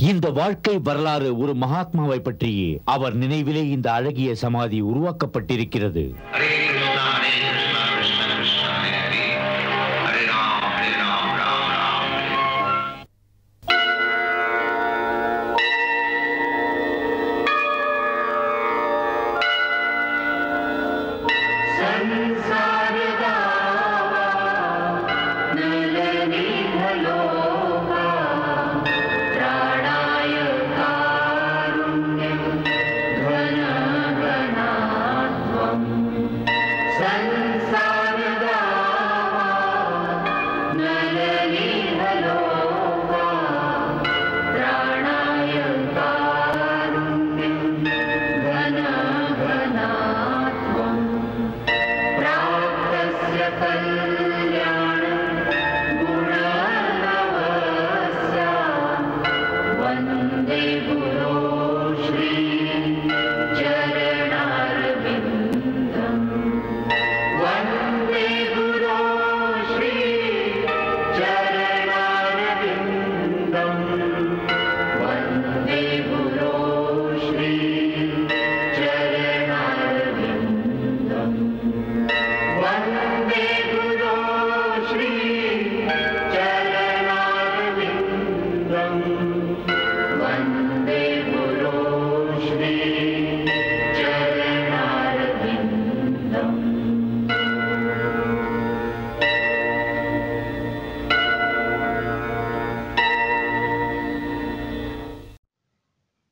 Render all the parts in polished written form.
இந்த வாழ்க்கை வரலாறு ஒரு மகாத்மாவை பற்றியே. அவர் நினைவிலே இந்த அழகிய சமாதி உருவாக்கப்பட்டிருக்கிறது.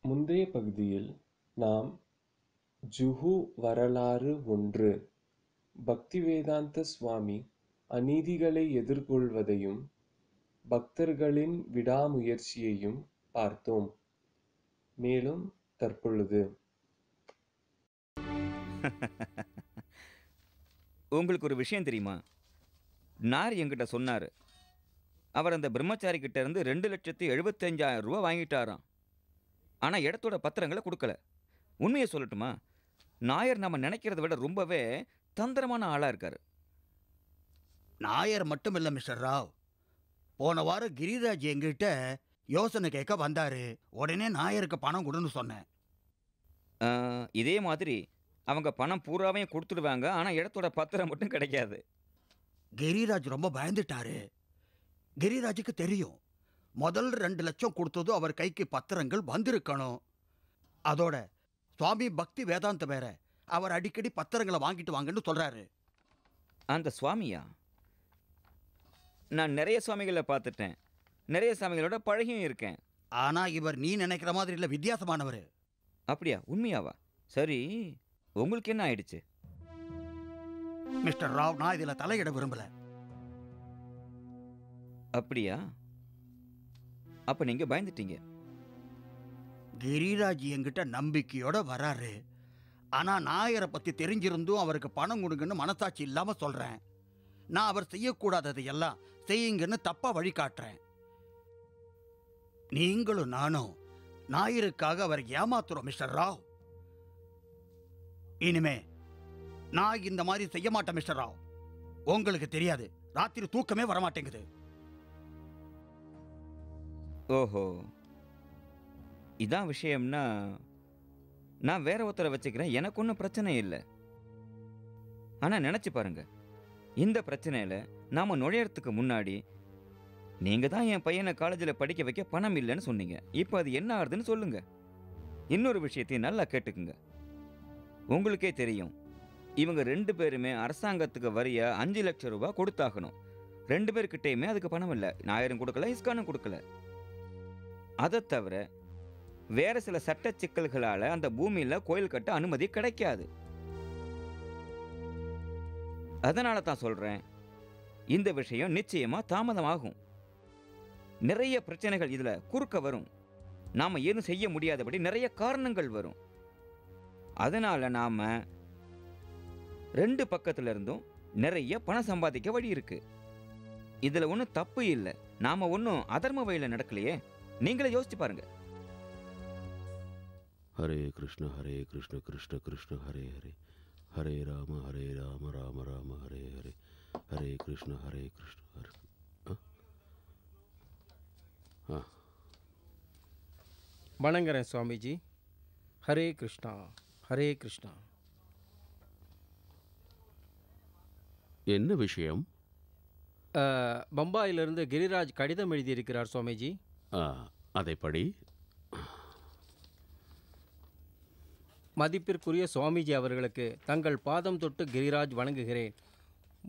முந்தைய பகுதியில் நாம் ஜுஹு வரலாறு 1 பக்திவேதாந்த சுவாமி அநீதிகளை எதிர்கொள்வதையும் பக்தர்களின் விடாமுயற்சியையும் பார்த்தோம். மேலும் தற்பொழுது உங்களுக்கு ஒரு விஷயம் தெரியுமா? நார் என்கிட்ட சொன்னார், அவர் அந்த பிரம்மச்சாரி கிட்ட இருந்து 2,75,000 ரூபா வாங்கிட்டாராம். ஆனால் இடத்தோட பத்திரங்களை கொடுக்கல. உண்மையை சொல்லட்டுமா, நாயர் நம்ம நினைக்கிறத விட ரொம்பவே தந்திரமான ஆளாக இருக்கார். நாயர் மட்டும் இல்லை மிஸ்டர் ராவ், போன வாரம் கிரிராஜ் எங்கிட்ட யோசனை கேட்க வந்தாரு. உடனே நாயருக்கு பணம் கொடுன்னு சொன்னேன். இதே மாதிரி அவங்க பணம் பூராவையும் கொடுத்துடுவாங்க, ஆனால் இடத்தோட பத்திரம் மட்டும் கிடைக்காது. கிரிராஜ் ரொம்ப பயந்துட்டாரு. கிரிராஜுக்கு தெரியும், முதல் 2 லட்சம் கொடுத்தது அவர் கைக்கு பத்திரங்கள் வந்திருக்கணும். அதோட சுவாமி பக்தி வேதாந்த வேற அவர் அடிக்கடி பத்திரங்களை வாங்கிட்டு வாங்கன்னு சொல்றாரு. அந்த சுவாமியா? நான் நிறைய சுவாமிகளை பார்த்துட்டேன், நிறைய சுவாமிகளோட பழகியும் இருக்கேன். ஆனா இவர் நீ நினைக்கிற மாதிரி இல்லை, வித்தியாசமானவர். அப்படியா? உண்மையாவா? சரி, உங்களுக்கு என்ன ஆயிடுச்சு? மிஸ்டர் ராவ், நான் இதுல தலையிட விரும்பல. அப்படியா? அப்ப நீங்க பயந்துட்டீங்க. கிரிராஜ் என்கிட்ட நம்பிக்கையோட வராரு. ஆனா நாயரை பத்தி தெரிஞ்சிருந்தும் அவருக்கு பணம் கொடுங்கன்னு மனசாட்சி இல்லாம சொல்றேன். நான் அவர் செய்யக்கூடாததை எல்லாம் செய்யுங்கன்னு தப்பா வழிகாட்டுறேன். நீங்களும் நானும் நாயருக்காக அவர் ஏமாத்துறோம் மிஸ்டர் ராவ். இனிமே நான் இந்த மாதிரி செய்ய மாட்டேன் மிஸ்டர் ராவ். உங்களுக்கு தெரியாது, ராத்திரி தூக்கமே வரமாட்டேங்குது. ஓஹோ, இதான் விஷயம்னா நான் வேற ஒருத்தரை வச்சுக்கிறேன், எனக்கு ஒன்றும் பிரச்சனை இல்லை. ஆனால் நினச்சி பாருங்க, இந்த பிரச்சனையில் நாம் நுழையறதுக்கு முன்னாடி நீங்கள் தான் என் பையனை காலேஜில் படிக்க வைக்க பணம் இல்லைன்னு சொன்னீங்க. இப்போ அது என்ன ஆகுதுன்னு சொல்லுங்க. இன்னொரு விஷயத்தையும் நல்லா கேட்டுக்குங்க. உங்களுக்கே தெரியும், இவங்க 2 பேருமே அரசாங்கத்துக்கு வரியா 5 லட்சம் ரூபாய் கொடுத்தாகணும். 2 பேர்கிட்டையுமே அதுக்கு பணம் இல்லை. நாயரும் கொடுக்கல, இஸ்கானும் கொடுக்கல. அதை தவிர வேற சில சட்ட சிக்கல்களால் அந்த பூமியில் கோயில் கட்ட அனுமதி கிடைக்காது. அதனால தான் சொல்றேன், இந்த விஷயம் நிச்சயமா தாமதமாகும். நிறைய பிரச்சனைகள் இதுல குறுக்க வரும். நாம ஏதும் செய்ய முடியாதபடி நிறைய காரணங்கள் வரும். அதனால நாம 2 பக்கத்துல இருந்தும் நிறைய பணம் சம்பாதிக்க வழி இருக்கு. இதுல ஒன்றும் தப்பு இல்லை. நாம ஒன்றும் அதர்ம வழியில நடக்கலையே. நீங்களே யோசிச்சு பாருங்க. ஹரே கிருஷ்ண கிருஷ்ண கிருஷ்ண ஹரே ஹரே, ஹரே ராம ராம ராம ஹரே ஹரே, ஹரே கிருஷ்ண ஹரே. வணங்குறேன் சுவாமிஜி. ஹரே கிருஷ்ணா, ஹரே கிருஷ்ணா. என்ன விஷயம்? பம்பாயிலிருந்து கிரிராஜ் கடிதம் எழுதியிருக்கிறார் சுவாமிஜி. அதை படி. மதிப்பிற்குரிய சுவாமிஜி அவர்களுக்கு தங்கள் பாதம் தொட்டு கிரிராஜ் வணங்குகிறேன்.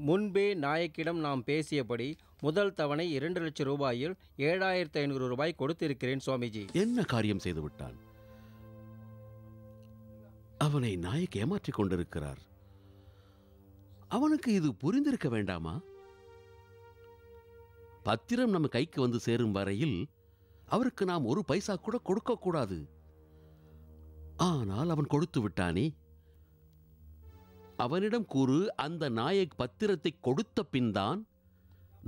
முன்பே நாயக்கிடம் நாம் பேசியபடி முதல் தவணை 2 லட்சம் ரூபாயில் 7500 ரூபாய் கொடுத்திருக்கிறேன் சுவாமிஜி. என்ன காரியம் செய்து விட்டான்? அவனை நாயக் ஏமாற்றிக் கொண்டிருக்கிறார். அவனுக்கு இது புரிந்திருக்க வேண்டாமா? பத்திரம் நம்ம கைக்கு வந்து சேரும் வரையில் அவருக்கு நாம் 1 பைசா கூட கொடுக்க கூடாது. ஆனால் அவன் கொடுத்து விட்டானே. அவனிடம் கூறு, அந்த நாயக் பத்திரத்தை கொடுத்த பின்தான்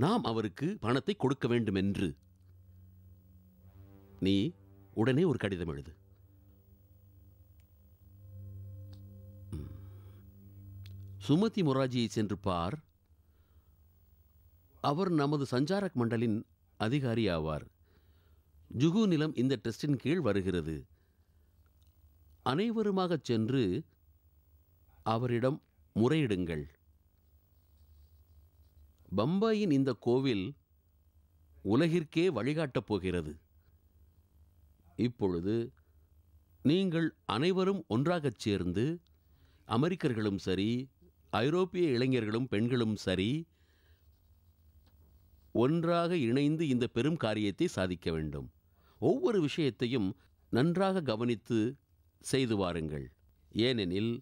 நாம் அவருக்கு பணத்தை கொடுக்க வேண்டும் என்று. நீ உடனே ஒரு கடிதம் எழுது. சுமதி மொராஜியை சென்று பார். அவர் நமது சஞ்சாரக் மண்டலின் அதிகாரி ஆவார். ஜுகு நிலம் இந்த ட்ரஸ்டின் கீழ் வருகிறது. அனைவருமாகச் சென்று அவரிடம் முறையிடுங்கள். பம்பாயின் இந்த கோவில் உலகிற்கே வழிகாட்டப் போகிறது. இப்பொழுது நீங்கள் அனைவரும் ஒன்றாகச் சேர்ந்து, அமெரிக்கர்களும் சரி, ஐரோப்பிய இளைஞர்களும் பெண்களும் சரி, ஒன்றாக இணைந்து இந்த பெரும் காரியத்தை சாதிக்க வேண்டும். ஒவ்வொரு விஷயத்தையும் நன்றாக கவனித்து செய்து வாருங்கள். ஏனெனில்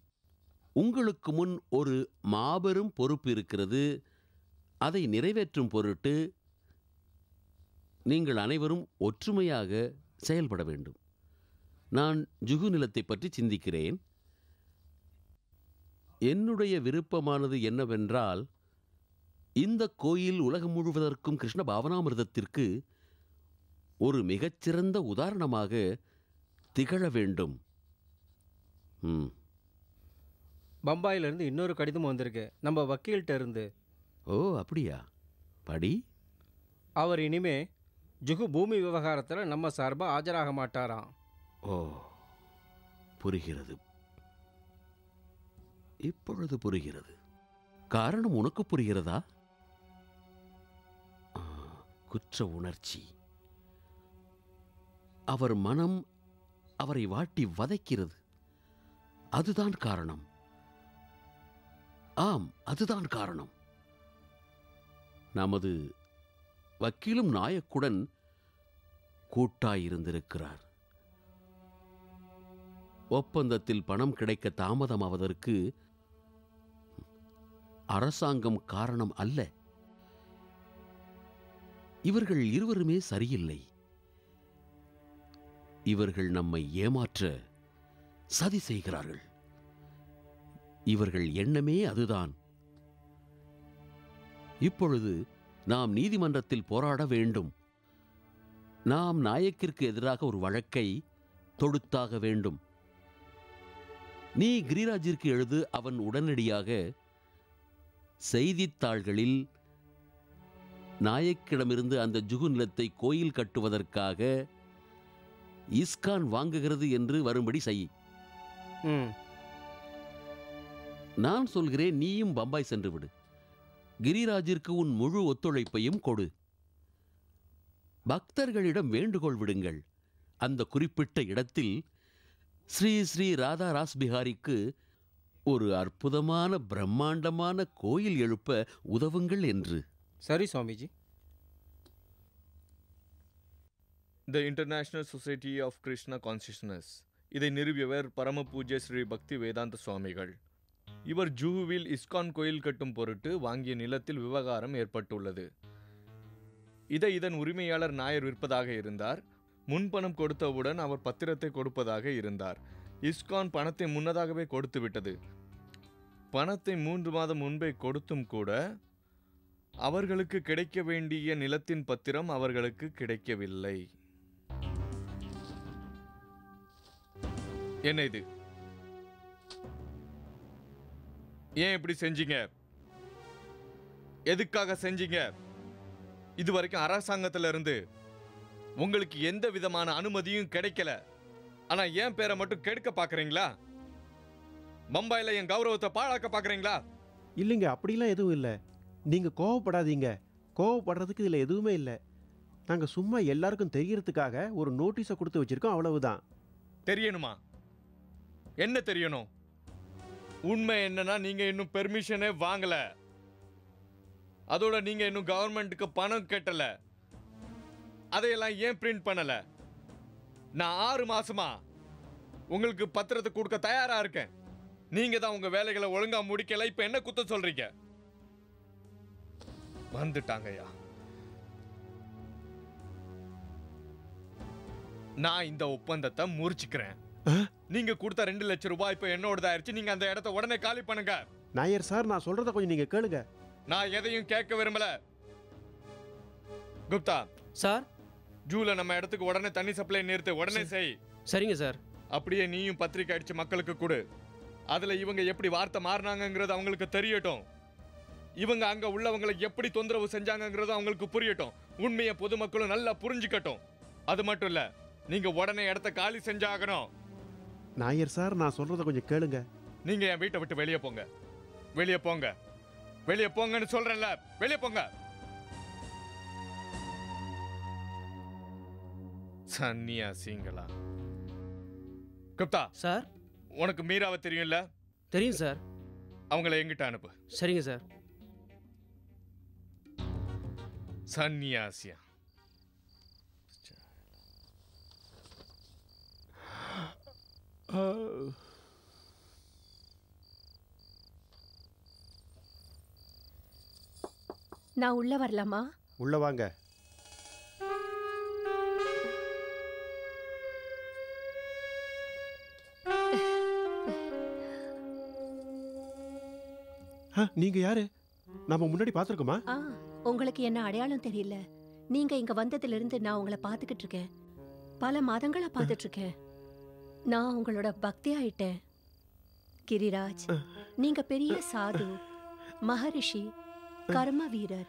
உங்களுக்கு முன் ஒரு மாபெரும் பொறுப்பு இருக்கிறது. அதை நிறைவேற்றும் பொருட்டு நீங்கள் அனைவரும் ஒற்றுமையாக செயல்பட வேண்டும். நான் ஜுகு நிலத்தை பற்றி சிந்திக்கிறேன். என்னுடைய விருப்பமானது என்னவென்றால், இந்த கோயில் உலகம் முழுவதற்கும் கிருஷ்ண பாவனாமிர்தத்திற்கு ஒரு மிகச்சிறந்த உதாரணமாக திகழ வேண்டும். பம்பாயிலிருந்து இன்னொரு கடிதம் வந்திருக்கு, நம்ம வக்கீல்கிட்ட இருந்து. ஓ, அப்படியா? படி. அவர் இனிமே ஜுகு பூமி விவகாரத்தில் நம்ம சார்பாக ஆஜராக மாட்டாராம். ஓ, புரிகிறது. இப்பொழுது புரிகிறது. காரணம் உனக்கு புரிகிறதா? குற்ற உணர்ச்சி. அவர் மனம் அவரை வாட்டி வதைக்கிறது. அதுதான் காரணம். ஆம், அதுதான் காரணம். நமது வக்கீலும் நாயக்குடன் கூட்டாயிருந்திருக்கிறார். ஒப்பந்தத்தில் பணம் கிடைக்க தாமதமாவதற்கு அரசாங்கம் காரணம் அல்ல. இவர்கள் இருவருமே சரியில்லை. இவர்கள் நம்மை ஏமாற்ற சதி செய்கிறார்கள். இவர்கள் எண்ணமே அதுதான். இப்பொழுது நாம் நீதிமன்றத்தில் போராட வேண்டும். நாம் நாயக்கிற்கு எதிராக ஒரு வழக்கை தொடுத்தாக வேண்டும். நீ கிரிராஜிற்கு எழுது. அவன் உடனடியாக செய்தித்தாள்களில் நாயக்கிடமிருந்து அந்த ஜுகு நிலத்தை கோயில் கட்டுவதற்காக இஸ்கான் வாங்குகிறது என்று வரும்படி செய். நான் சொல்கிறேன், நீயும் பம்பாய் சென்று விடு. கிரிராஜிற்கு உன் முழு ஒத்துழைப்பையும் கொடு. பக்தர்களிடம் வேண்டுகோள் விடுங்கள். அந்த குறிப்பிட்ட இடத்தில் ஸ்ரீ ஸ்ரீ ராதா ராஸ்பிஹாரிக்கு ஒரு அற்புதமான பிரம்மாண்டமான கோயில் எழுப்ப உதவுங்கள் என்று. சரி சுவாமிஜி. The international society of Krishna consciousness. இதை நிறுவியவர் பரம பூஜ்ய ஸ்ரீ பக்தி வேதாந்த சுவாமிகள். இவர் ஜூஹுவில் இஸ்கான் கோயில் கட்டும் பொருட்டு வாங்கிய நிலத்தில் விவகாரம் ஏற்பட்டுள்ளது. இதன் உரிமையாளர் நாயர் விற்பதாக இருந்தார். முன்பணம் கொடுத்தவுடன் அவர் பத்திரத்தை கொடுப்பதாக இருந்தார். இஸ்கான் பணத்தை முன்னதாகவே கொடுத்து விட்டது. பணத்தை 3 மாதம் முன்பே கொடுத்தும் கூட அவர்களுக்கு கிடைக்க வேண்டிய நிலத்தின் பத்திரம் அவர்களுக்கு கிடைக்கவில்லை. என்ன இது? ஏன் இப்படி செஞ்சீங்க? எதுக்காக செஞ்சீங்க? இதுவரைக்கும் அரசாங்கத்திலிருந்து உங்களுக்கு எந்த விதமான அனுமதியும் கிடைக்கல. ஆனா என் பேரை மட்டும் கெடுக்க பாக்குறீங்களா? பம்பாயில என் கௌரவத்தை பாழாக்க பாக்குறீங்களா? இல்லைங்க, அப்படிலாம் எதுவும் இல்லை. நீங்கள் கோவப்படாதீங்க. கோவப்படுறதுக்கு இதில் எதுவுமே இல்லை. நாங்கள் சும்மா எல்லாருக்கும் தெரியறதுக்காக ஒரு நோட்டீஸை கொடுத்து வச்சிருக்கோம், அவ்வளவுதான். தெரியணுமா? என்ன தெரியணும்? உண்மை என்னன்னா நீங்க இன்னும் பெர்மிஷனே வாங்கல. அதோட நீங்க இன்னும் கவர்மெண்ட்டுக்கு பணம் கட்டல. அதையெல்லாம் ஏன் பிரிண்ட் பண்ணல? நான் 6 மாசமா உங்களுக்கு பத்திரத்தை கொடுக்க தயாரா இருக்கேன். நீங்க தான் உங்க வேலைகளை ஒழுங்கா முடிக்கல. இப்ப என்ன குத்தம் சொல்றீங்க? வந்துட்டாங்கய்யா. நான் இந்த ஒப்பந்தத்தை முறிச்சுக்கிறேன். நீங்க கொடுத்த 2 லட்சம் ரூபாய் இப்ப என்னோடதாயிருச்சு. நீங்க அந்த இடத்தை உடனே காலி பண்ணுங்க. நாயர் சார், நான் சொல்றத கொஞ்சம் நீங்க கேளுங்க. நான் எதையும் கேட்க விரும்பல. குப்தா சார். ஜூல நம்ம இடத்துக்கு உடனே தண்ணி சப்ளை நிறுத்து. உடனே செய். சரிங்க சார். அப்படியே நீயும் பத்திரிக்கை அடிச்சு மக்களுக்கு கொடு. அதுல இவங்க எப்படி வார்த்தை மாறினாங்கிறது அவங்களுக்கு தெரியட்டும். இவங்க அங்க உள்ளவங்களை எப்படி தொந்தரவு செஞ்சாங்கிறது அவங்களுக்கு புரியட்டும். உண்மையை பொதுமக்களும் நல்லா புரிஞ்சுக்கட்டும். அது மட்டும் இல்ல, நீங்க உடனே இடத்த காலி செஞ்சாகணும். நாயர் சார், நான் சொல்றத கொஞ்சம் கேளுங்க. நீங்க என் வீட்டை விட்டு வெளியே போங்க. வெளியே போங்க. வெளியே போங்கன்னு சொல்றேன்ல. வெளியே போங்க. சன்னியாசிங்களா? குப்தா சார். உனக்கு மீராவை தெரியும்ல? தெரியும் சார். அவங்கள எங்கிட்ட அனுப்பு. சரிங்க சார். சன்னியாசியா? நான் உள்ள வரலாமா? உள்ள வாங்க. நீங்க யாரு? நாம முன்னாடி பாத்துருக்கோமா? உங்களுக்கு என்ன அடையாளம் தெரியல. நீங்க இங்க வந்ததுல இருந்து நான் உங்களை பாத்துக்கிட்டு இருக்கேன். பல மாதங்களா பாத்துட்டு இருக்கேன். நான் உங்களோட பக்தி ஆயிட்டேன். கிரிராஜ், நீங்க பெரிய சாது, மகரிஷி, கர்ம வீரர்.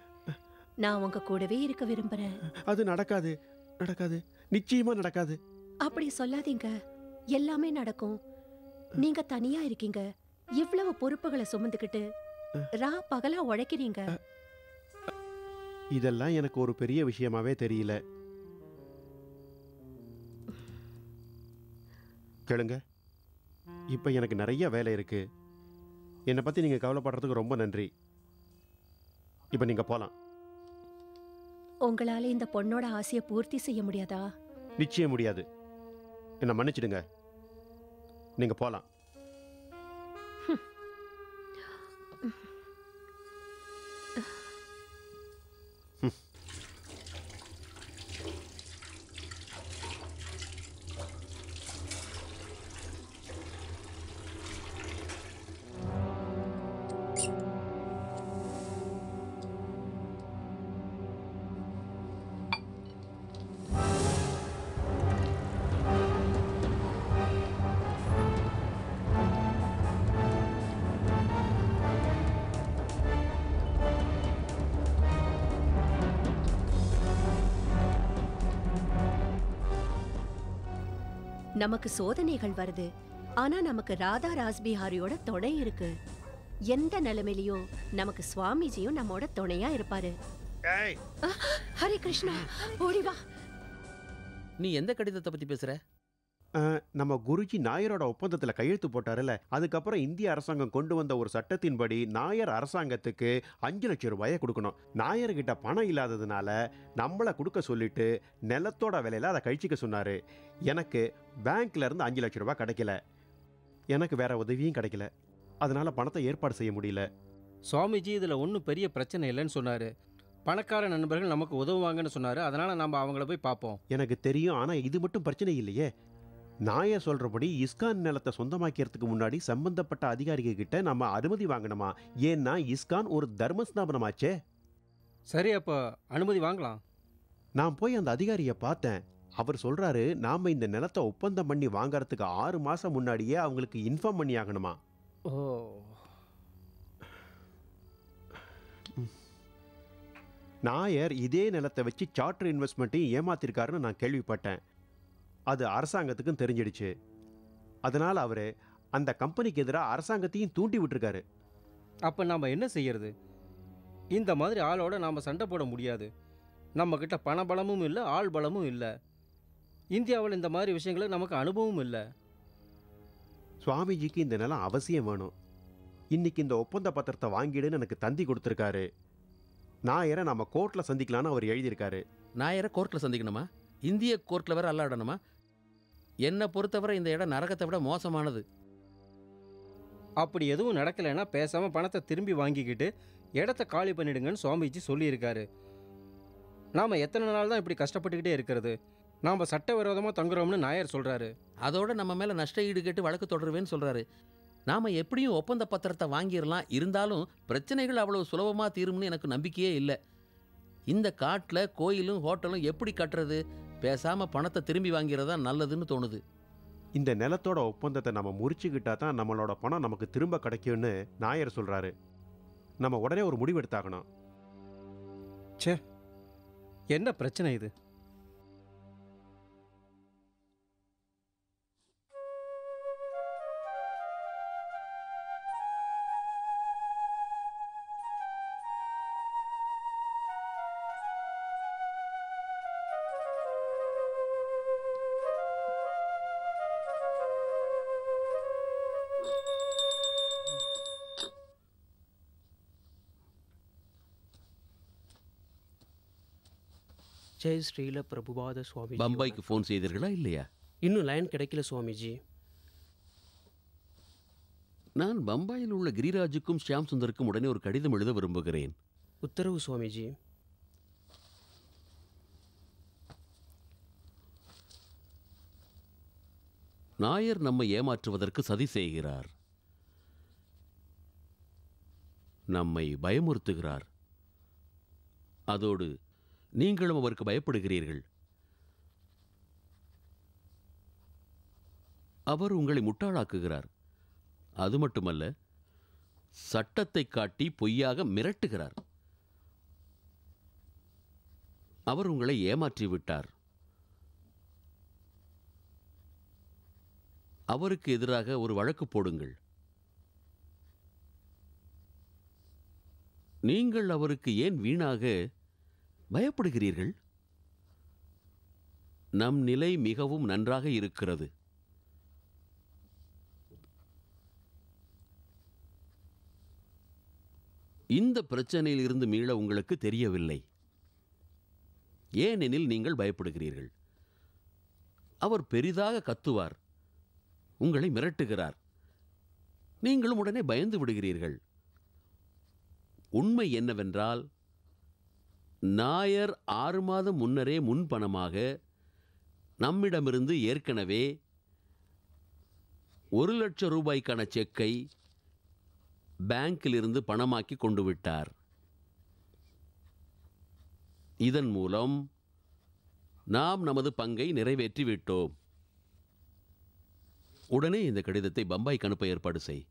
நான் உங்க கூடவே இருக்க விரும்புறேன். அது நடக்காது. நடக்காது, நிச்சயமா நடக்காது. அப்படி சொல்லாதீங்க. எல்லாமே நடக்கும். நீங்க தனியா இருக்கீங்க. இவ்வளவு பொறுப்புகளை சுமந்துக்கிட்டு ரா பகலா உழைக்கிறீங்க. இதெல்லாம் எனக்கு ஒரு பெரிய விஷயமாவே தெரியல. கேளுங்க, இப்ப எனக்கு நிறைய வேலை இருக்கு. என்னை பத்தி நீங்க கவலைப்படுறதுக்கு ரொம்ப நன்றி. இப்ப நீங்க போலாம். உங்களால இந்த பொண்ணோட ஆசையை பூர்த்தி செய்ய முடியாதா? நிச்சயம் முடியாது. என்ன மன்னிச்சிடுங்க. நீங்க போலாம். நமக்கு சோதனைகள் வருது. ஆனா நமக்கு ராதா ராஸ்பிஹாரியோட துணை இருக்கு. எந்த நிலைமையிலயும் நமக்கு சுவாமிஜியும் நம்மோட துணையா இருப்பாரு. ஹரே கிருஷ்ணா, ஓடி வா. நீ எந்த கடிதத்தை பத்தி பேசுற? நம்ம குருஜி நாயரோட ஒப்பந்தத்தில் கையெழுத்து போட்டாருல்ல, அதுக்கப்புறம் இந்திய அரசாங்கம் கொண்டு வந்த ஒரு சட்டத்தின்படி நாயர் அரசாங்கத்துக்கு 5 லட்சம் ரூபாயை கொடுக்கணும். நாயர்கிட்ட பணம் இல்லாததுனால நம்மளை கொடுக்க சொல்லிட்டு நிலத்தோட விலையில அதை கழிச்சிக்க சொன்னாரு. எனக்கு பேங்க்ல இருந்து 5 லட்சம் ரூபாய் கிடைக்கல. எனக்கு வேற உதவியும் கிடைக்கல. அதனால பணத்தை ஏற்பாடு செய்ய முடியல. சுவாமிஜி இதில் ஒன்றும் பெரிய பிரச்சனை இல்லைன்னு சொன்னார். பணக்கார நண்பர்கள் நமக்கு உதவுவாங்கன்னு சொன்னார். அதனால் நம்ம அவங்கள போய் பார்ப்போம். எனக்கு தெரியும், ஆனால் இது மட்டும் பிரச்சனை இல்லையே. நாயர் சொல்றபடி இஸ்கான் நிலத்தை சொந்தமாக்கிறதுக்கு முன்னாடி சம்பந்தப்பட்ட அதிகாரிகள் கிட்ட நம்ம அனுமதி வாங்கணுமா? ஏன்னா இஸ்கான் ஒரு தர்மஸ்தாபனமாச்சே. சரி, அப்போ அனுமதி வாங்கலாம். நான் போய் அந்த அதிகாரியை பார்த்தேன். அவர் சொல்றாரு, நாம இந்த நிலத்தை ஒப்பந்தம் பண்ணி வாங்கறதுக்கு 6 மாசம் முன்னாடியே அவங்களுக்கு இன்ஃபார்ம் பண்ணி ஆகணுமா. ஓ, நாயர் இதே நிலத்தை வச்சு சார்ட்டர் இன்வெஸ்ட்மெண்ட்டையும் ஏமாத்திருக்காருன்னு நான் கேள்விப்பட்டேன். அது அரசாங்கத்துக்கும் தெரிஞ்சிடுச்சு. அதனால அவரு அந்த கம்பெனிக்கு எதிராக அரசாங்கத்தையும் தூண்டி விட்டுருக்காரு. அப்போ நாம் என்ன செய்யறது? இந்த மாதிரி ஆளோட நாம் சண்டை போட முடியாது. நம்மக்கிட்ட பண பலமும் இல்லை, ஆள் பலமும் இல்லை. இந்தியாவில் இந்த மாதிரி விஷயங்களை நமக்கு அனுபவமும் இல்லை. சுவாமிஜிக்கு இந்த நிலம் அவசியம் வேணும். இன்னைக்கு இந்த ஒப்பந்த பத்திரத்தை வாங்கிடுன்னு எனக்கு தந்தி கொடுத்துருக்காரு. நாயரை நம்ம கோர்ட்டில் சந்திக்கலான்னு அவர் எழுதியிருக்காரு. நாயரை கோர்ட்டில் சந்திக்கணுமா? இந்திய கோர்ட்டில் வேற அல்லாடணுமா? என்னை பொறுத்தவரை இந்த இடம் நரகத்தை விட மோசமானது. அப்படி எதுவும் நடக்கலைன்னா பேசாமல் பணத்தை திரும்பி வாங்கிக்கிட்டு இடத்த காலி பண்ணிடுங்கன்னு சுவாமிஜி சொல்லியிருக்காரு. நாம் எத்தனை நாள் தான் இப்படி கஷ்டப்பட்டுக்கிட்டே இருக்கிறது? நாம் சட்டவிரோதமாக தங்குறோம்னு நாயர் சொல்கிறாரு. அதோட நம்ம மேலே நஷ்ட ஈடு கேட்டு வழக்கு தொடருவேன்னு சொல்கிறாரு. நாம் எப்படியும் ஒப்பந்த பத்திரத்தை வாங்கிடலாம். இருந்தாலும் பிரச்சனைகள் அவ்வளோ சுலபமாக தீரும்னு எனக்கு நம்பிக்கையே இல்லை. இந்த காட்டில் கோயிலும் ஹோட்டலும் எப்படி கட்டுறது? பேசாமல் பணத்தை திரும்பி வாங்கிறதா நல்லதுன்னு தோணுது. இந்த நிலத்தோட ஒப்பந்தத்தை நம்ம முறிச்சுக்கிட்டா தான் நம்மளோட பணம் நமக்கு திரும்ப கிடைக்கும்னு நாயர் சொல்றாரு. நம்ம உடனே ஒரு முடிவு எடுத்தாகணும். ச்சே, என்ன பிரச்சனை இது? ஜெய் ஸ்ரீல பிரபுபாத சுவாமி. பம்பாய்க்கு ஃபோன் செய்தீர்களா இல்லையா? இன்னும் லைன் கிடைக்கல சுவாமிஜி. நான் பம்பாயில் உள்ள கிரிராஜுக்கும் ஷியாம் சுந்தருக்கும் உடனே ஒரு கடிதம் எழுத விரும்புகிறேன். உத்தரவு சுவாமிஜி. நாயர் நம்மை ஏமாற்றுவதற்கு சதி செய்கிறார். நம்மை பயமுறுத்துகிறார். அதோடு நீங்களும் அவருக்கு பயப்படுகிறீர்கள். அவர் உங்களை முட்டாளாக்குகிறார். அது மட்டுமல்ல, சட்டத்தை காட்டி பொய்யாக மிரட்டுகிறார். அவர் உங்களை ஏமாற்றிவிட்டார். அவருக்கு எதிராக ஒரு வழக்கு போடுங்கள். நீங்கள் அவருக்கு ஏன் வீணாக பயப்படுகிறீர்கள்? நம் நிலை மிகவும் நன்றாக இருக்கிறது. இந்த பிரச்சனையில் இருந்து மீள உங்களுக்கு தெரியவில்லை. ஏனெனில் நீங்கள் பயப்படுகிறீர்கள். அவர் பெரிதாக கத்துவார், உங்களை மிரட்டுகிறார். நீங்களும் உடனே பயந்து விடுகிறீர்கள். உண்மை என்னவென்றால், நாயர் 6 மாதம் முன்னரே முன்பணமாக நம்மிடமிருந்து ஏற்கனவே 1,00,000 ரூபாய்க்கான செக்கை பேங்கிலிருந்து பணமாக்கி கொண்டு விட்டார். இதன் மூலம் நாம் நமது பங்கை நிறைவேற்றி விட்டோம். உடனே இந்த கடிதத்தை பம்பாய்க்கு அனுப்ப ஏற்பாடு செய்.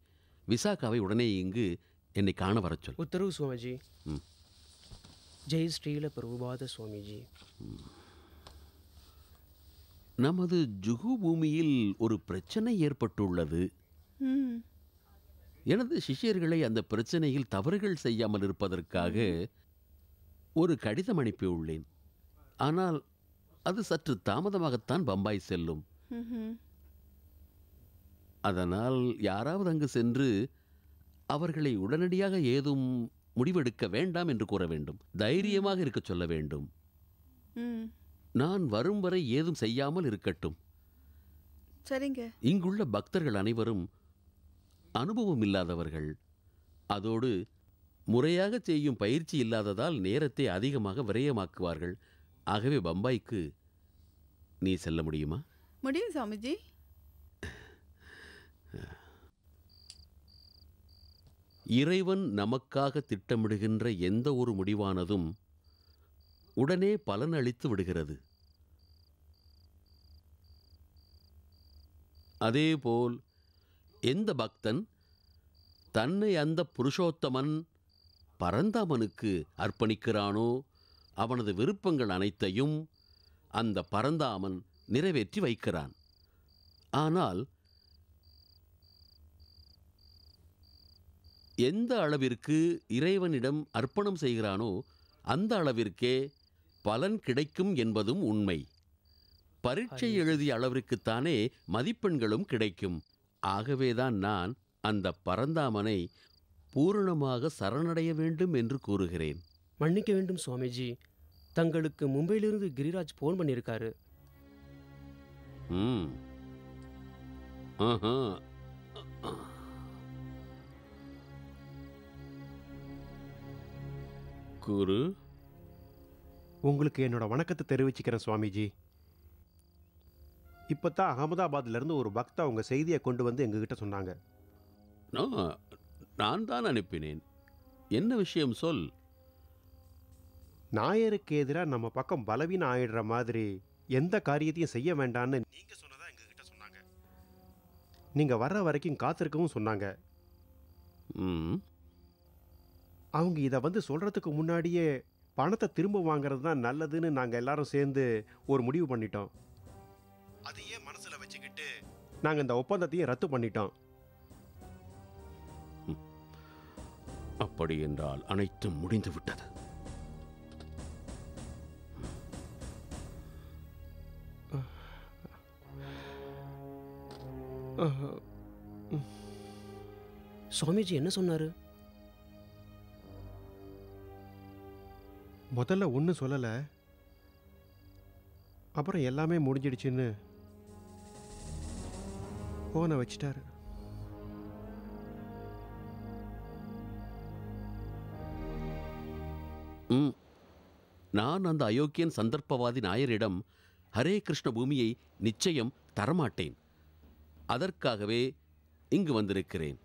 விசாகாவை உடனே இங்கு என்னை காண வரச் சொல். உத்தரவு சுவாமிஜி. ஜெய் ஸ்ரீல பிரபுபாத சுவாமிஜி. நமது ஜுகு பூமியில் ஒரு பிரச்சனை ஏற்பட்டுள்ளது. எனது சிஷ்யர்களை அந்த பிரச்சனையில் தவறுகள் செய்யாமல் இருப்பதற்காக ஒரு கடிதம் அனுப்பியுள்ளேன். ஆனால் அது சற்று தாமதமாகத்தான் பம்பாய் செல்லும். அதனால் யாராவது அங்கு சென்று அவர்களை உடனடியாக ஏதும் முடிவெடுக்க வேண்டாம் என்று கூற வேண்டும். தைரியமாக இருக்க சொல்ல வேண்டும். நான் வரும் வரை ஏதும் செய்யாமல் இருக்கட்டும். சரிங்க. இங்குள்ள பக்தர்கள் அனைவரும் அனுபவம் இல்லாதவர்கள். அதோடு முறையாக செய்யும் பயிற்சி இல்லாததால் நேரத்தை அதிகமாக விரயமாக்குவார்கள். ஆகவே பம்பாய்க்கு நீ செல்ல முடியுமா? முடியும் சாமிஜி. இறைவன் நமக்காக திட்டமிடுகின்ற எந்த ஒரு முடிவானதும் உடனே பலன் அளித்து விடுகிறது. அதேபோல் எந்த பக்தன் தன்னை அந்த புருஷோத்தமன் பரந்தாமனுக்கு அர்ப்பணிக்கிறானோ அவனது விருப்பங்கள் அனைத்தையும் அந்த பரந்தாமன் நிறைவேற்றி வைக்கிறான். ஆனால் எந்த அளவிற்கு இறைவனிடம் அர்ப்பணம் செய்கிறானோ அந்த அளவிற்கே பலன் கிடைக்கும் என்பதும் உண்மை. பரீட்சை எழுதிய அளவிற்குத்தானே மதிப்பெண்களும் கிடைக்கும். ஆகவேதான் நான் அந்த பரந்தாமனை பூரணமாக சரணடைய வேண்டும் என்று கூறுகிறேன். மன்னிக்க வேண்டும் சுவாமிஜி, தங்களுக்கு மும்பையிலிருந்து கிரிராஜ் ஃபோன் பண்ணியிருக்காரு. ஆஹா. குரு, உங்களுக்கு என்னோட வணக்கத்தை தெரிவிச்சுக்கிறேன் சுவாமிஜி. இப்போத்தான் அகமதாபாத்லேருந்து ஒரு பக்தா உங்கள் செய்தியை கொண்டு வந்து எங்ககிட்ட சொன்னாங்க. நான் தான் அனுப்பினேன். என்ன விஷயம் சொல். நாயருக்கு எதிராக நம்ம பக்கம் பலவீனம் ஆயிடுற மாதிரி எந்த காரியத்தையும் செய்ய வேண்டான்னு நீங்கள் சொன்னதா எங்ககிட்ட சொன்னாங்க. நீங்கள் வர்ற வரைக்கும் காத்திருக்கவும் சொன்னாங்க. அவங்க இதை வந்து சொல்கிறதுக்கு முன்னாடியே பணத்தை திரும்ப வாங்கிறது தான் நல்லதுன்னு நாங்கள் எல்லாரும் சேர்ந்து ஒரு முடிவு பண்ணிட்டோம். அதையே மனசில் வச்சுக்கிட்டு நாங்கள் இந்த ஒப்பந்தத்தையும் ரத்து பண்ணிட்டோம். அப்படி என்றால் அனைத்தும் முடிந்து விட்டது. சுவாமிஜி என்ன சொன்னாரு? முதல்ல ஒன்றும் சொல்லலை, அப்புறம் எல்லாமே முடிஞ்சிடுச்சுன்னு போனை வச்சிட்டாரு. நான் அந்த அயோக்கியன் சந்தர்ப்பவாதி நாயரிடம் ஹரே கிருஷ்ண பூமியை நிச்சயம் தரமாட்டேன். அதற்காகவே இங்கு வந்திருக்கிறேன்.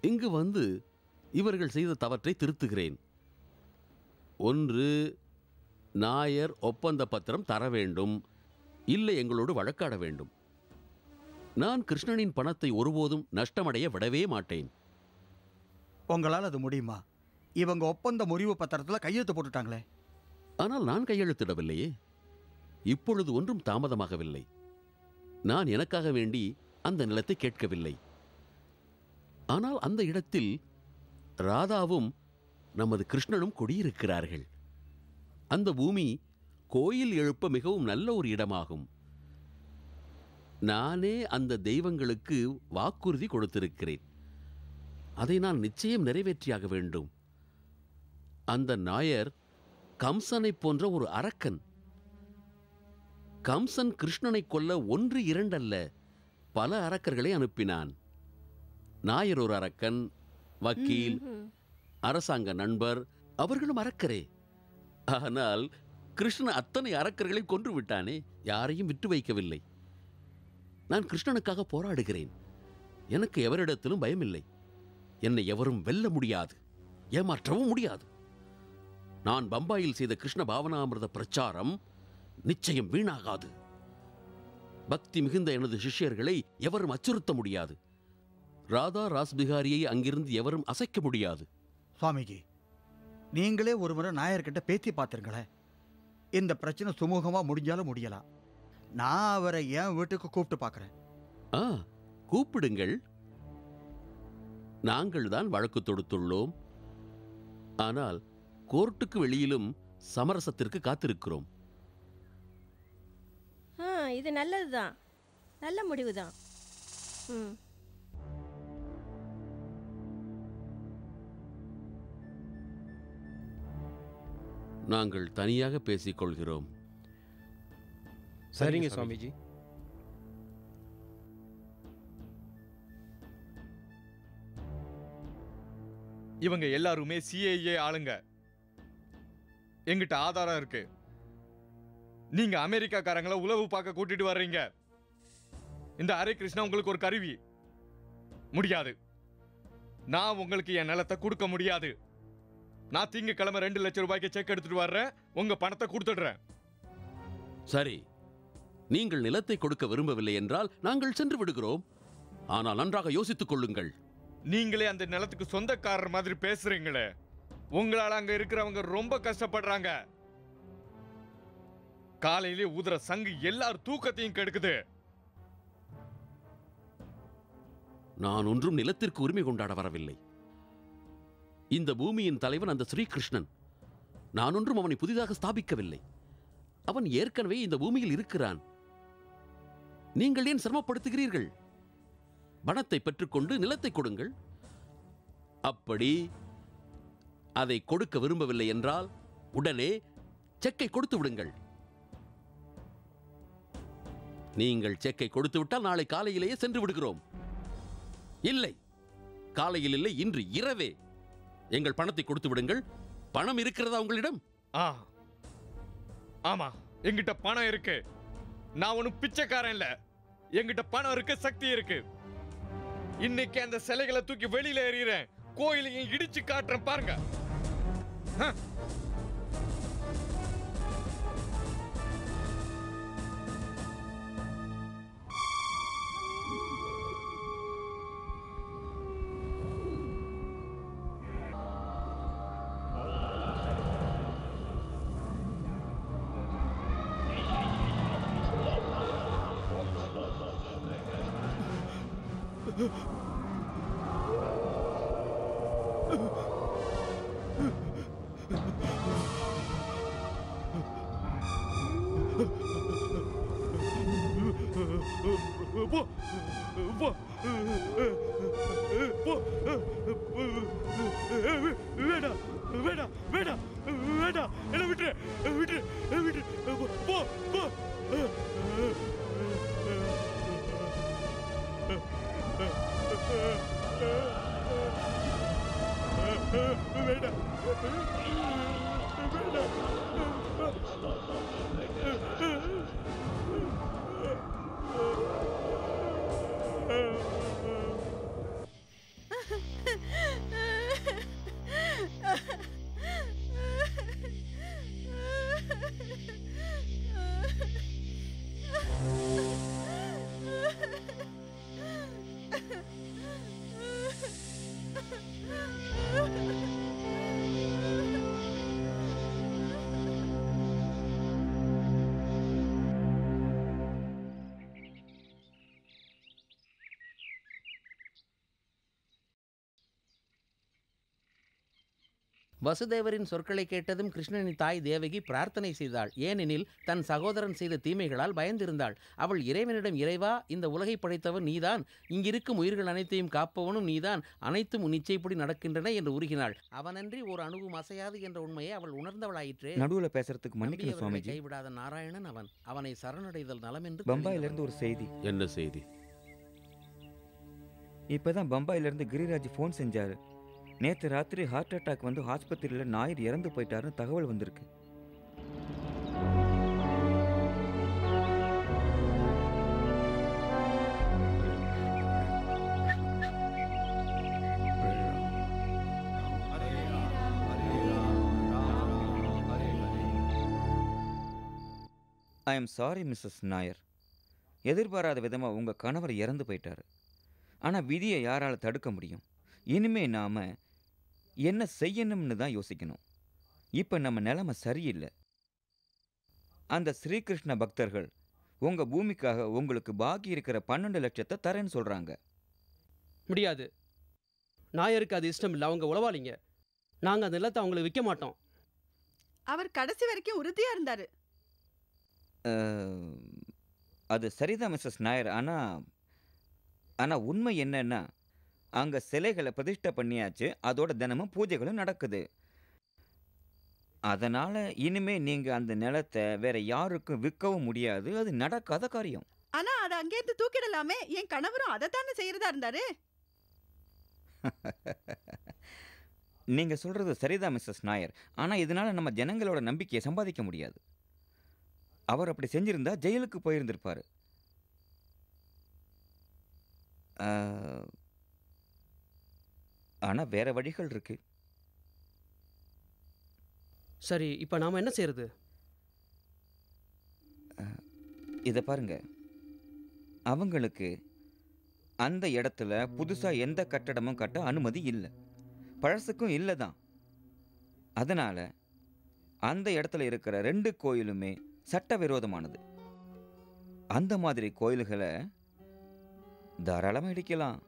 இங்கு வந்து இவர்கள் செய்த தவற்றை திருத்துகிறேன். ஒன்று, நாயர் ஒப்பந்த பத்திரம் தர வேண்டும், இல்லை எங்களோடு வழக்காட வேண்டும். நான் கிருஷ்ணனின் பணத்தை ஒருபோதும் நஷ்டமடைய விடவே மாட்டேன். உங்களால் அது முடியுமா? இவங்க ஒப்பந்த முறிவு பத்திரத்தில் கையெழுத்து போட்டுட்டாங்களே. ஆனால் நான் கையெழுத்திடவில்லையே. இப்பொழுது ஒன்றும் தாமதமாகவில்லை. நான் எனக்காக வேண்டி அந்த நிலத்தை கேட்கவில்லை. ஆனால் அந்த இடத்தில் ராதாவும் நமது கிருஷ்ணனும் குடியிருக்கிறார்கள். அந்த பூமி கோயில் எழுப்ப மிகவும் நல்ல ஒரு இடமாகும். நானே அந்த தெய்வங்களுக்கு வாக்குறுதி கொடுத்திருக்கிறேன். அதை நான் நிச்சயம் நிறைவேற்றியாக வேண்டும். அந்த நாயர் கம்சனை போன்ற ஒரு அரக்கன். கம்சன் கிருஷ்ணனை கொல்ல 1, 2 அல்ல, பல அரக்கர்களை அனுப்பினான். நாயர் ஒரு அரக்கன், வக்கீல், அரசாங்க நண்பர், அவர்களும் அரக்கரே. ஆனால் கிருஷ்ணன் அத்தனை அரக்கர்களை கொன்று விட்டானே, யாரையும் விட்டு வைக்கவில்லை. நான் கிருஷ்ணனுக்காக போராடுகிறேன். எனக்கு எவரிடத்திலும் பயமில்லை. என்னை எவரும் வெல்ல முடியாது, ஏமாற்றவும் முடியாது. நான் பம்பாயில் செய்த கிருஷ்ண பாவனாமிர்த பிரச்சாரம் நிச்சயம் வீணாகாது. பக்தி மிகுந்த எனது சிஷ்யர்களை எவரும் அச்சுறுத்த முடியாது. ராதா ராஸ்பிகாரியை அங்கிருந்து எவரும் அசைக்க முடியாது. சுவாமிஜி, நீங்களே ஒரு முறை நாயர்கிட்ட பேசி பார்த்துருங்களேன். இந்த பிரச்சனை சுமூகமாக முடிஞ்சாலும் முடியலாம். நான் அவரை என் வீட்டுக்கு கூப்பிட்டு பார்க்குறேன். கூப்பிடுங்கள். நாங்கள் தான் வழக்கு தொடுத்துள்ளோம். ஆனால் கோர்ட்டுக்கு வெளியிலும் சமரசத்திற்கு காத்திருக்கிறோம். இது நல்லதுதான், நல்ல முடிவுதான். நாங்கள் தனியாக பேசிக் கொள்கிறோம். சரிங்க சுவாமிஜி. இவங்க எல்லாருமே சிஏஏ ஆளுங்க. எங்கிட்ட ஆதாரம் இருக்கு. நீங்க அமெரிக்காக்காரங்களை உளவு பார்க்க கூட்டிட்டு வர்றீங்க. இந்த ஹரே கிருஷ்ணா உங்களுக்கு ஒரு கருவி. முடியாது. நான் உங்களுக்கு என் நிலத்தை கொடுக்க முடியாது. நான் திங்கக்கிழமை 2 லட்சம் ரூபாய்க்கு செக் எடுத்துட்டு வர்றேன். உங்க பணத்தை கொடுத்துடுறேன். சரி, நீங்கள் நிலத்தை கொடுக்க விரும்பவில்லை என்றால் நாங்கள் சென்று விடுகிறோம். ஆனால் நன்றாக யோசித்துக் கொள்ளுங்கள். நீங்களே அந்த நிலத்துக்கு சொந்தக்காரர் மாதிரி பேசுறீங்களே. உங்களால அங்க இருக்கிறவங்க ரொம்ப கஷ்டப்படுறாங்க. காலையிலே ஊதுற சங்கு எல்லார் தூக்கத்தையும் கெடுக்குது. நான் ஒன்றும் நிலத்திற்கு உரிமை கொண்டாட வரவில்லை. இந்த பூமியின் தலைவன் அந்த ஸ்ரீகிருஷ்ணன். நான் ஒன்றும் அவனை புதிதாக ஸ்தாபிக்கவில்லை. அவன் ஏற்கனவே இந்த பூமியில் இருக்கிறான். நீங்கள் ஏன் சிரமப்படுத்துகிறீர்கள்? பணத்தை பெற்றுக்கொண்டு நிலத்தை கொடுங்கள். அப்படி அதை கொடுக்க விரும்பவில்லை என்றால் உடனே செக்கை கொடுத்து விடுங்கள். நீங்கள் செக்கை கொடுத்து விட்டால் நாளை காலையிலேயே சென்று விடுகிறோம். இல்லை, காலையில் இல்லை, இன்று இரவே எங்கள் பணத்தை கொடுத்து விடுங்கள். பணம் இருக்கிறதா உங்களிடம்? ஆமா, என்கிட்ட பணம் இருக்கு. நான் ஒன்னும் பிச்சைக்காரன் இல்ல. என்கிட்ட பணம் இருக்கு, சக்தி இருக்கு. இன்னைக்கு அந்த சிலைகளை தூக்கி வெளியில எறிகிறேன். கோயிலையும் இடிச்சு காட்டுறேன் பாருங்க. வசுதேவரின் சொற்களை கேட்டதும் கிருஷ்ணனின் தாய் தேவகி பிரார்த்தனை செய்தாள். ஏனெனில் தன் சகோதரன் செய்த தீமைகளால் பயந்திருந்தாள். அவள் இறைவனிடம், இறைவா, இந்த உலகை படைத்தவன் நீதான், இங்கிருக்கும் உயிர்கள் அனைத்தையும் காப்பவனும் நீதான், அனைத்தும் உன் இச்சைப்படி நடக்கின்றன என்று உருகினாள். அவனன்றி ஒரு அணுவும் அசையாது என்ற உண்மையை அவள் உணர்ந்தவளாயிற்றே. நடுவுல பேசுறதுக்கு மன்னிக்கணும் சுவாமிஜி. கைவிடாத நாராயணன் அவன். அவனை சரணடைதல் நலம் என்று. பம்பாயிலிருந்து ஒரு செய்தி. என்ன செய்தி? இப்பதான் பம்பாயிலிருந்து கிரிராஜ் ஃபோன் செஞ்சாரு. நேற்று ராத்திரி ஹார்ட் அட்டாக் வந்து ஆஸ்பத்திரியில் ஞாயிறு இறந்து போயிட்டாருன்னு தகவல் வந்திருக்கு. I am sorry Mrs Nair. எதிர்பாராத விதமாக உங்கள் கணவர் இறந்து போயிட்டாரு. ஆனால் விதியை யாரால் தடுக்க முடியும்? இனிமே நாம் என்ன செய்யணும்னு தான் யோசிக்கணும். இப்போ நம்ம நிலைமை சரியில்லை. அந்த ஸ்ரீகிருஷ்ண பக்தர்கள் உங்கள் பூமிக்காக உங்களுக்கு பாக்கி இருக்கிற 12 லட்சத்தை தரேன்னு சொல்கிறாங்க. முடியாது. நாயருக்கு அது இஷ்டம் இல்லை. அவங்க உளவாளிங்க. நாங்கள் அந்த நிலத்தை அவங்களுக்கு விற்க மாட்டோம். அவர் கடைசி வரைக்கும் உறுதியாக இருந்தார். அது சரிதான் மிஸ்ஸஸ் நாயர். ஆனால் உண்மை என்னன்னா, அங்கே சிலைகளை பிரதிஷ்டை பண்ணியாச்சு. அதோட தினமும் பூஜைகளும் நடக்குது. அதனால் இனிமே நீங்கள் அந்த நிலத்தை வேற யாருக்கும் விற்கவும் முடியாது. அது நடக்காத காரியம். ஆனா அதை அங்கேருந்து தூக்கிடலாமே. என் கணவரும் அதை தானே செய்யறதா இருந்தாரு. நீங்கள் சொல்கிறது சரிதான் மிஸ்ஸஸ் நாயர். ஆனால் இதனால் நம்ம ஜனங்களோட நம்பிக்கையை சம்பாதிக்க முடியாது. அவர் அப்படி செஞ்சிருந்தா ஜெயிலுக்கு போயிருந்திருப்பார். ஆனால் வேற வழிகள் இருக்கு. சரி, இப்போ நாம் என்ன செய்யறது? இதை பாருங்க, அவங்களுக்கு அந்த இடத்துல புதுசாக எந்த கட்டடமும் கட்ட அனுமதி இல்லை. பழசுக்கும் இல்லை தான். அதனால் அந்த இடத்துல இருக்கிற 2 கோயிலுமே சட்டவிரோதமானது. அந்த மாதிரி கோயில்களை தாராளமாக இடிக்கலாம்.